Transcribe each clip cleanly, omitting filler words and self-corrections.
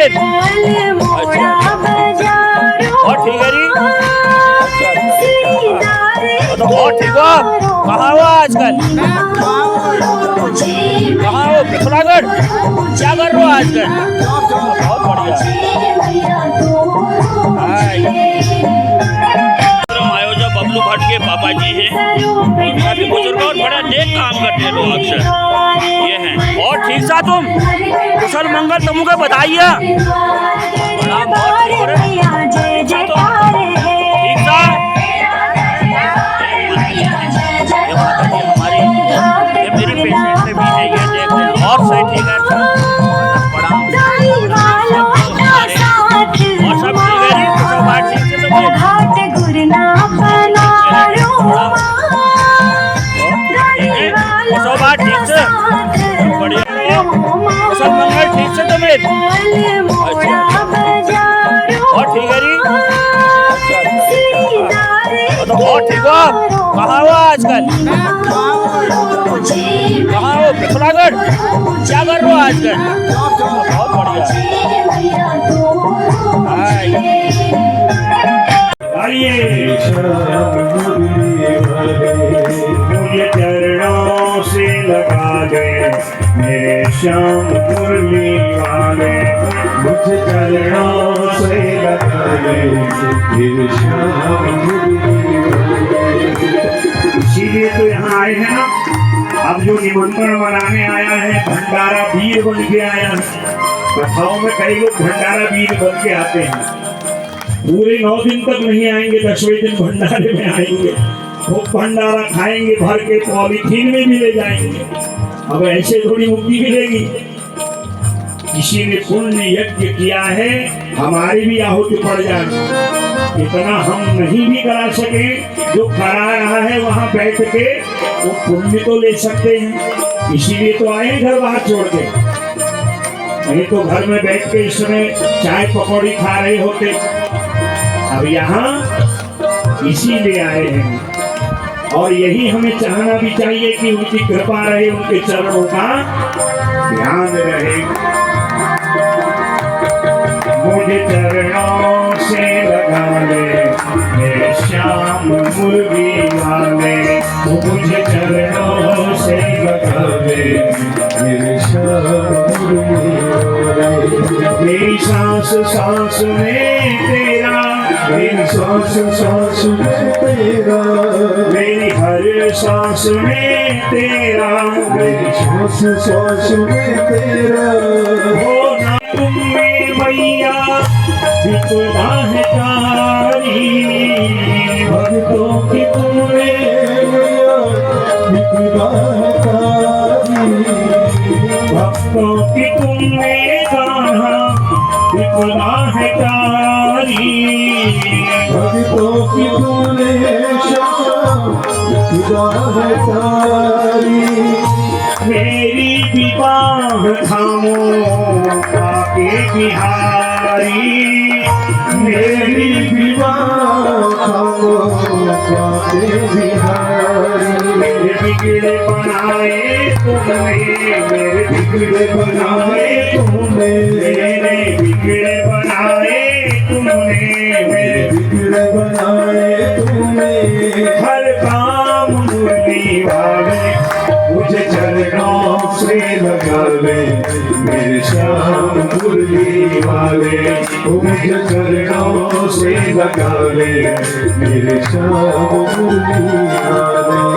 समेत। अच्छा और ठीक है जी। तो और ठीक हो आप? कहाँ हो आजकल? कहाँ हो? पिथौरागढ़। क्या कर रहे हो आजकल? बहुत बढ़िया। आयोजक बबलू भट्ट के पापा जी हैं और काफी बुजुर्ग और बड़ा नेक काम करते हैं लोग अक्सर ये हैं। और ठीक सा तुम कुशल मंगल तुमको बताइए। बड़ा बहुत ठीक हो रहे ठीक सा हमारी ये मेरी पेशेंट से भी है ये देख रहे हैं और सही ठीक है बड़ा और सब ठीक है जी सब बात ठीक से सब सब बात ठीक से बढ़िया सब मंगल ठीक से समेत। और ठीक है जी। तो और ठीक हो आप? कहाँ हो आजकल? कहाँ हो? पिथौरागढ़। क्या कर रहे हो आजकल? बहुत बढ़िया। मुझे चरणों से लगा गए मेरे श्याम मुरली वाले। मुझे चरणों से लगा गए मेरे श्याम मुरली वाले। इसीलिए तो यहाँ आए हैं ना। अब जो निमंत्रण मनाने आया है भंडारा वीर बन के आया है। कथाओं में कई लोग भंडारा वीर बन के आते हैं। पूरे 9 दिन तक नहीं आएंगे, 10वें दिन भंडारे में आएंगे। वो भंडारा खाएंगे भर के पॉलीथीन में भी ले जाएंगे। अब ऐसे थोड़ी मुक्ति मिलेगी। किसी ने पुण्य यज्ञ किया है हमारी भी आहुति पड़ जाएगी। इतना हम नहीं भी करा सके जो करा रहा है वहां बैठ के वो पुण्य तो ले सकते हैं। इसीलिए तो आए घर बाहर छोड़ के। नहीं तो घर में बैठ के इस समय चाय पकौड़ी खा रहे होते। अब यहाँ इसीलिए आए हैं और यही हमें चाहना भी चाहिए कि उनकी कृपा रहे, उनके चरणों का ध्यान रहे। मुझे चरणों से लगा ले मेरे श्याम मुरली वाले। मुझे चरणों से लगा ले मेरे श्याम मुरली वाले। मेरी सांस सांस में तेरा, मेरी सांस सांस में तेरा, मेरी हर सांस में तेरा, मेरी सांस सांस में तेरा। हो ना तुम में मैया विपुला है कारी, भक्तों की तुमने मैया विपुला है कारी। भक्तों की तुमने गाना विपुला है कारी। भक्तों की तुमने विपुला है कारी। मेरी विवाह थामो आके बिहारी। मेरी विवाह थामो आके बिहारी। मेरे बिगड़े बनाए तुमने, मेरे बिगड़े बनाए तुमने, मेरे बिगड़े बनाए तुमने, मेरे बिगड़े बनाए तुमने। हर काम मुरली वाले मुझे चरणों से लगा ले मेरे श्याम मुरली वाले। मुझे चरणों से लगा ले मेरे श्याम मुरली वाले।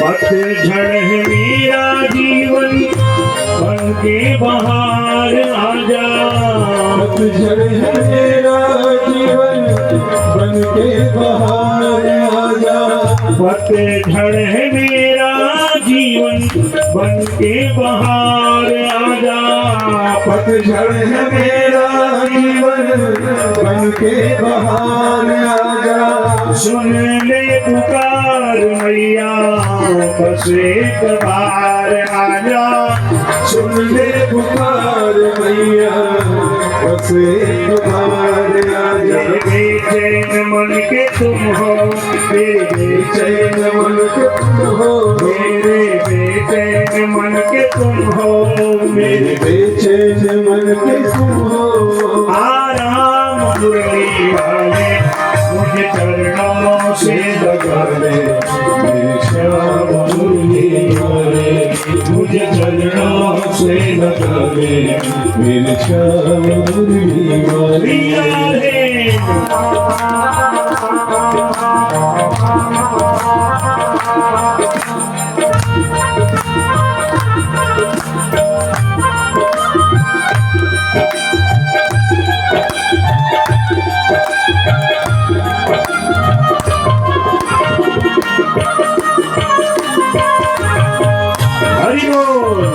पतझड़ है मेरा जीवन बन के बाहर आजा। पतझड़ है मेरा जीवन बन के बाहर आजा। पतझड़ है मेरा जीवन बन के बहार आजा, पतझड़ है मेरा जीवन, बन के बहार आजा। सुन ले पुकार मैया, बस एक बार आजा। सुन ले पुकार मैया, बस एक बार आजा। मेरे बेचैन मन के तुम हो, मेरे बेचैन मन के तुम हो, मेरे बेचैन मन के तुम हो, मेरे बेचैन मन के तुम हो। आराम मुरली वाले मुझे चरणों से लगा ले, मेरे श्याम मुरली वाले मुझे चरणों से लगा ले। मेरे श्याम मुरली वाले। प्रिया रे हरि बोल।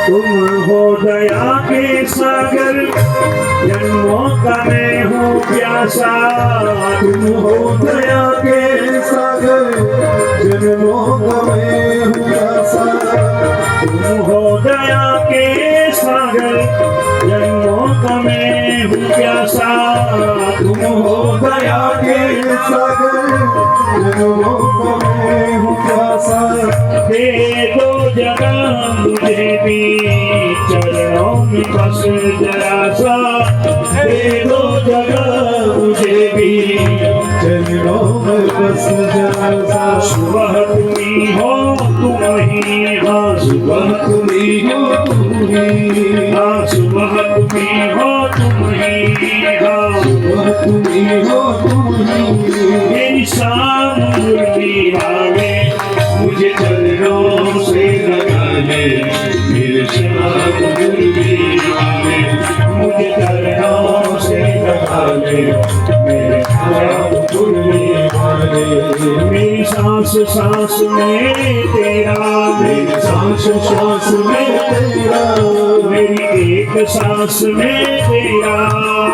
तुम हो दया के सागर, जन्मों का मैं हूँ प्यासा। तुम हो दया के सागर, जन्मों का मैं हूँ प्यासा। तुम हो दया के सागर, जन्मों का मैं हूँ प्यासा। तुम हो दया के सागर, जन्मों का मैं हूँ प्यासा। दे दो जगह मुझे भी चरणों में बस जरा सा। दे दो जगह मुझे भी चरणों में बस जरा सा। सुबह तुम्ही हो तुम ही, हाँ सुबह तुम्ही हो तुम ही, हाँ सुबह तुम्ही हो तुम ही, हाँ वह तुम्ही हो तुम ही। मेरी शाम मुरली वाले मुझे चरणों से लगा ले। मेरे श्याम मुरली वाले मुझे चरणों से लगा ले। मेरे श्याम मुरली वाले। मेरी सांस सांस में तेरा, मेरी सांस सांस में तेरा, मेरी एक सांस में तेरा,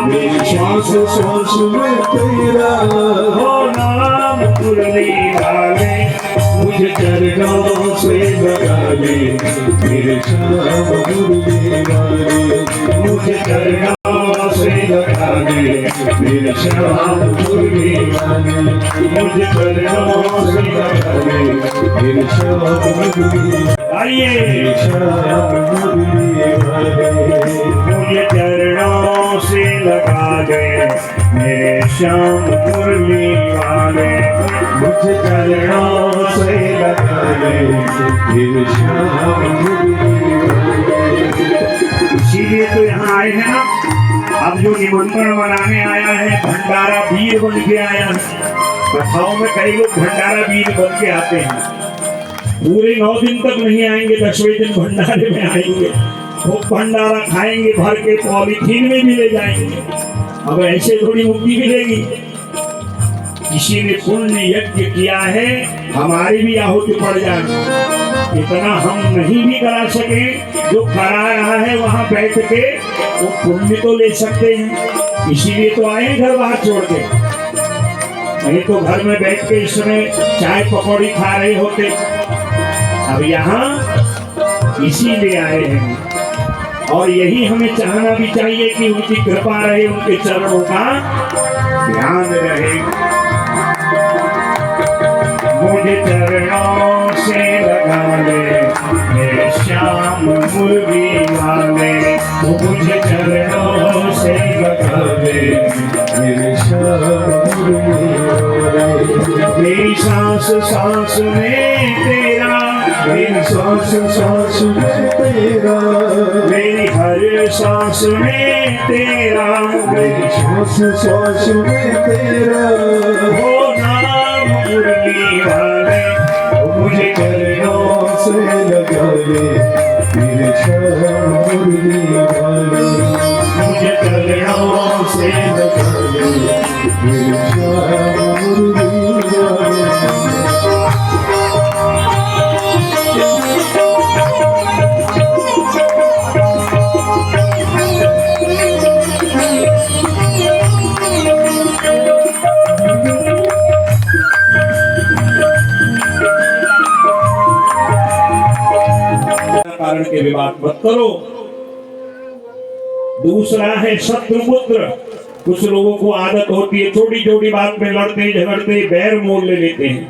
मेरी श्वास श्वास में तेरा। हो नाम मुरली वाले मुझे चरणों से लगा ले। मेरे श्याम मुरली वाले मुझे चरणों से लगा ले। मेरे श्याम मुरली वाले मुझे चरणों से लगा ले। मेरे श्याम मुरली, आइए मेरे श्याम मुरली वाले। मुझे चरणों से लगा दे मेरे श्याम मुरली वाले। मुझे चरणों से लगा ले। मेरे श्याम मुरली वाले। इसीलिए तो यहाँ आए हैं ना। अब जो निमंत्रण मनाने आया है, भंडारा वीर बन के आया है। कथाओं में कई लोग भंडारा वीर बन के आते हैं, पूरे 9 दिन तक नहीं आएंगे, 10वें दिन भंडारे में आएंगे। वो भंडारा खाएंगे भर के, पॉलीथीन में भी ले जाएंगे। अब ऐसे थोड़ी मुक्ति मिलेगी। किसी ने पुण्य यज्ञ किया है, हमारी भी आहुति पड़ जाए। इतना हम नहीं भी करा सके, जो करा रहा है वहां बैठ के वो पुण्य तो ले सकते हैं। इसीलिए तो आए घर बाहर छोड़ के, नहीं तो घर में बैठ के इस समय चाय पकौड़ी खा रहे होते। अब यहाँ इसीलिए आए हैं, और यही हमें चाहना भी चाहिए कि उनकी कृपा रहे, उनके चरणों का ध्यान रहे। मुझे चरणों से लगा ले मेरे श्याम मुरली वाले। मुझे चरणों से लगा ले मेरे श्याम मुरली वाले। मेरी सांस सांस में तेरा, मेरी सांस सांस में तेरा, मेरी हर सांस में तेरा, मेरी सांस सांस में तेरा, हो नाम मुरली वाले मुझे चरणों से लगा ले मेरे श्याम मुरली वाले, मुझे चरणों से लगा ले मेरे श्याम मुरली वाले। कारण के विवाद मत करो। दूसरा है शत्रुपुत्र। कुछ लोगों को आदत होती है छोटी छोटी बात में लड़ते झगड़ते बैर मोल ले लेते हैं,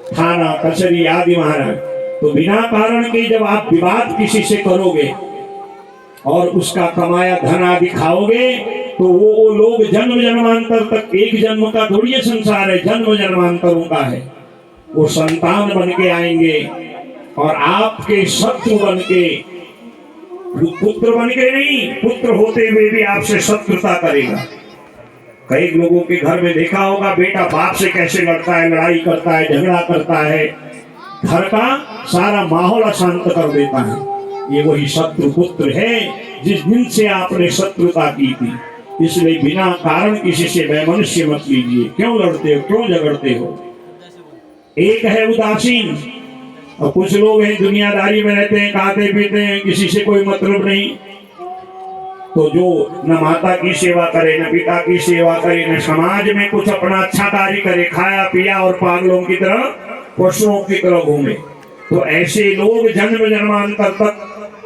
थाना कचहरी आदि महाराज। तो बिना कारण के जब आप विवाद किसी से करोगे और उसका कमाया धन आदि खाओगे तो वो लोग जन्म जन्मांतर तक, एक जन्म का थोड़ी ये संसार है, जन्म जन्मांतरों का है। वो संतान बन के आएंगे और आपके शत्रु बन के, पुत्र बन के नहीं, पुत्र होते हुए भी आपसे शत्रुता करेगा। कई लोगों के घर में देखा होगा बेटा बाप से कैसे लड़ता है, लड़ाई करता है, झगड़ा करता है, घर का सारा माहौल अशांत कर देता है। ये वही शत्रु पुत्र है जिस दिन से आपने शत्रुता की थी। इसलिए बिना कारण किसी से वैमनस्य मत लीजिए। क्यों लड़ते हो, क्यों झगड़ते हो? एक है उदासीन, और कुछ लोग हैं दुनियादारी में रहते हैं, खाते पीते हैं, किसी से कोई मतलब नहीं। तो जो न माता की सेवा करे, न पिता की सेवा करे, न समाज में कुछ अपना अच्छा कार्य करे, खाया पिया और पागलों की तरह, पशुओं की तरह घूमे, तो ऐसे लोग जन्म जन्मांतर तक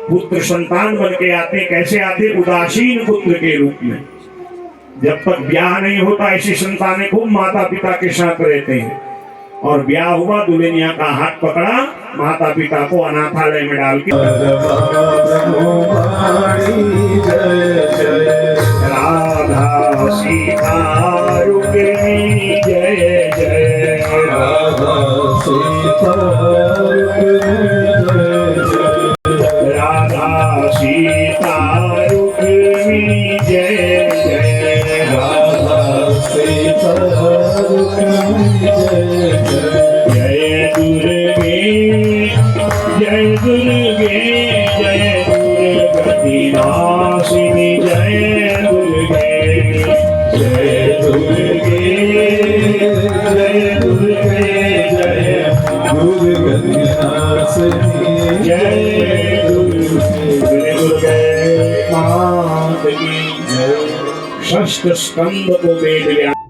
पुत्र संतान बन के आते। कैसे आते? उदासीन पुत्र के रूप में। जब तक ब्याह नहीं होता ऐसी संतानें खूब माता पिता के साथ रहते हैं, और ब्याह हुआ दुल्हनिया का हाथ पकड़ा, माता पिता को अनाथालय में डाल के राधा सीता रुक्मिणी जय जय, राधा सीता राधा सीता रुक्मिणी जय जय, राधा सीता जय दुर्गे जय दुर्गे जय दुर्गति नाशिनी जय दुर्गे, जय दुर्गे जय दुर्गे जय दुर्गति नाशिनी जय दुर्गे मात की जय। षष्ठ स्कंद को वेद व्यास